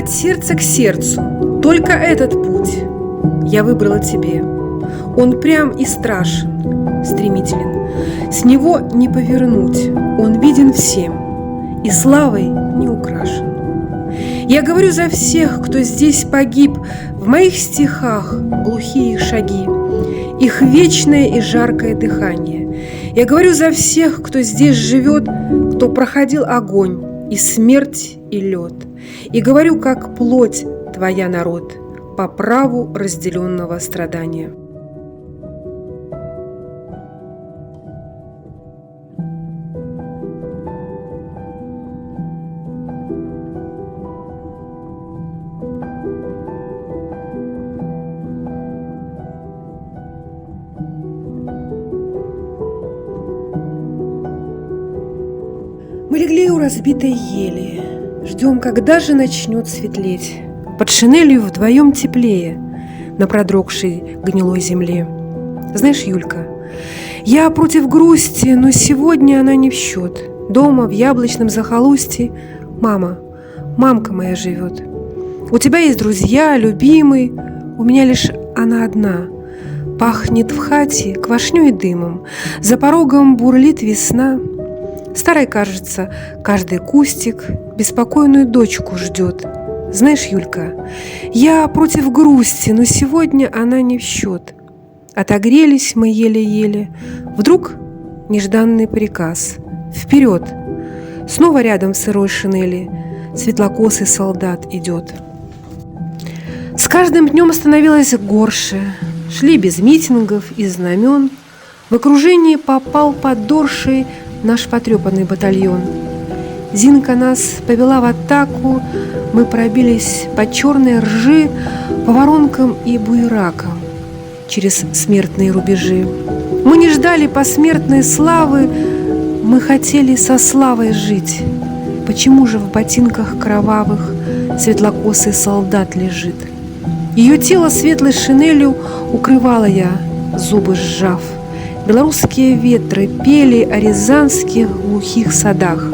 от сердца к сердцу. Только этот путь я выбрала тебе. Он прям и страшен, стремителен. С него не повернуть, он виден всем и славой не украшен. Я говорю за всех, кто здесь погиб, в моих стихах глухие их шаги, их вечное и жаркое дыхание. Я говорю за всех, кто здесь живет, кто проходил огонь и смерть, и лед. И говорю, как плоть твоя, народ, по праву разделенного страдания. Мы легли у разбитой ели, ждем, когда же начнет светлеть. Под шинелью вдвоем теплее на продрогшей гнилой земле. Знаешь, Юлька, я против грусти, но сегодня она не в счет. Дома в яблочном захолустье мамка моя живет. У тебя есть друзья, любимый, у меня лишь она одна. Пахнет в хате квашней и дымом, за порогом бурлит весна. Старой, кажется, каждый кустик беспокойную дочку ждет. Знаешь, Юлька, я против грусти, но сегодня она не в счет. Отогрелись мы еле-еле. Вдруг нежданный приказ. Вперед! Снова рядом в сырой шинели светлокосый солдат идет. С каждым днем становилось горше. Шли без митингов и знамен. В окружении попал подорший наш потрепанный батальон. Зинка нас повела в атаку, мы пробились по черной ржи, по воронкам и буеракам через смертные рубежи. Мы не ждали посмертной славы, мы хотели со славой жить. Почему же в ботинках кровавых светлокосый солдат лежит? Ее тело светлой шинелью укрывала я, зубы сжав. Белорусские ветры пели о рязанских глухих садах.